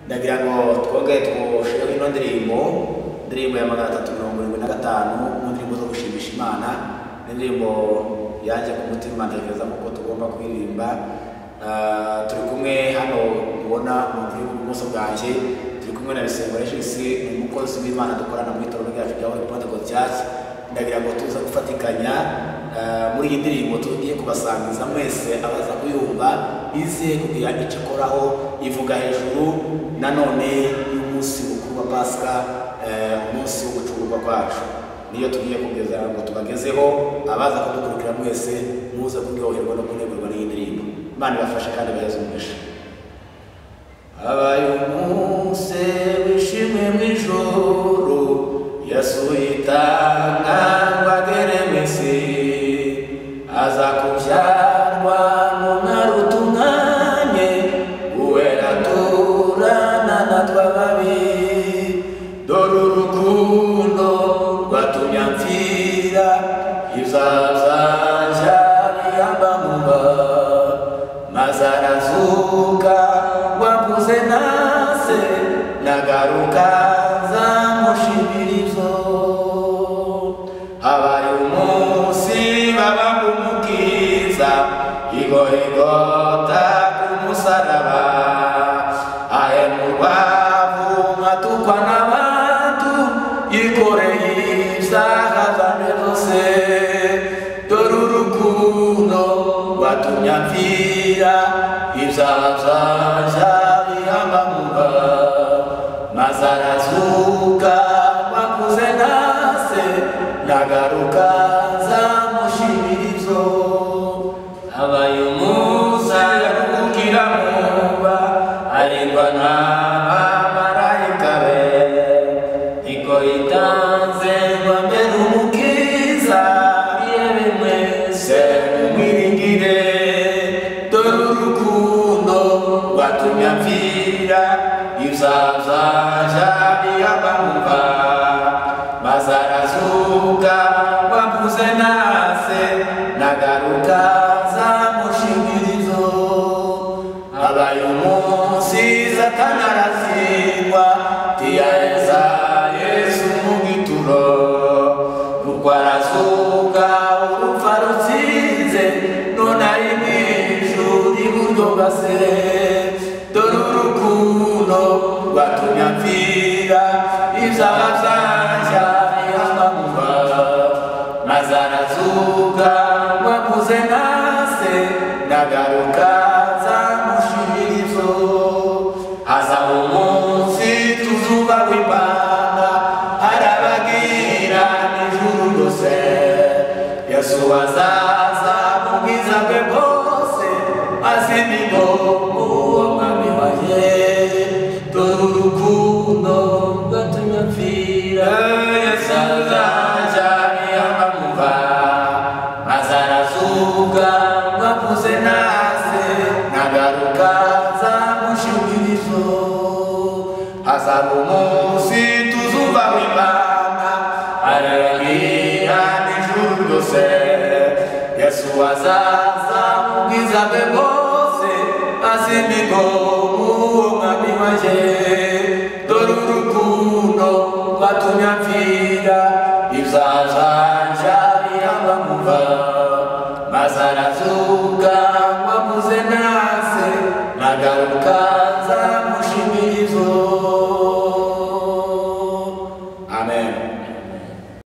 ndagira ngo twongere twosheho ino ndirimbo ya 375 mu ndirimbo zo gushimisha Imana, indirimbo yaje ku mutima ntekereza ko tugomba kuririmba. Turi kumwe hano ubona mu buso bwanje, turi kumwe na Bisengo Regis, umukozi w'Imana dukorana mu itorero ryacu rya Holy Pentecost Church. Ndagira ngo tuza gufatikanya muri iyi ndirimbo tugiye kubasangiza mwese abaza kuyumva ize kugira icyo koraho, ivuga hejuru nanone y'umunsi mukuru wa Pasika, umunsi wo gucurugwa kwacu. Niyo tugiye kugeza ngo tubagezeho, abaza kudukurikira mwese muze kuryoherwa no kuneburwa n'iyi ndirimbo. Imana ibafashe kandi baheze umugisha. Abaye umunsi wishimwe mu ijoro, Yesu yitanga ngo agere mu isi, aza kubyarwa n'umwana utunganye, uwera aturana natwe ababi. Dore urukundo rwatumye amfira, ibyaha biyambamura, maze arazuka wabuze nase, nagaruka zamushimirizo. Habaye umunsi babamba umukiza, Igorigota ku musaraba, ahemurwa atukwa n'abantu, yikoreye ibyaha byanjye byose. Dore urukundo rwatumye amfira, ibyaha byanjye biyambamura, maze arazuka wakuze nase, nagaruka zamushimirizo. Habaye umunsi aruhukira muba, arindwa n'abamarayika be, iko itanze ngo ambere umukiza, yewe mwese mwiringire. Dore urukundo rwatumye amfira, ibyaha byanjye biyambamura, maze arazuka wabuze nase, nagaruka zamushimirizo. Habaye umunsi Satani aratsindwa, tiyaheza Yesu mu gituro, nuko arazuka urupfa rutsinze, none ari mu ijuru iburyo bwa Se. Dore urukundo rwatumye amfira, ibyaha byanjye biyambamura, maze arazuka wabuze nase, nagaruka zamushimirizo. Hazaba umunsi tuzubaho Imana, arabagira n'ijuru ryose. Yesu azaza mu bwiza bwe bwose, azimigo uwo mwami waje. Dore urukundo rwatumye amfira, Yesu azaza biyambamura, maze arazuka wabuze nase, nagaruka zamushimirizo. Hazaba umunsi tuzubaho Imana, arabagira n'ijuru ryose. Yesu azaza mu bwiza bwe bwose, azimigo uwo mwami waje. Dore urukundo rwatumye amfira, ibyaha byanjye biyambamura, maze arazuka wabuze nase, nagaruka zamushimirizo. Amen.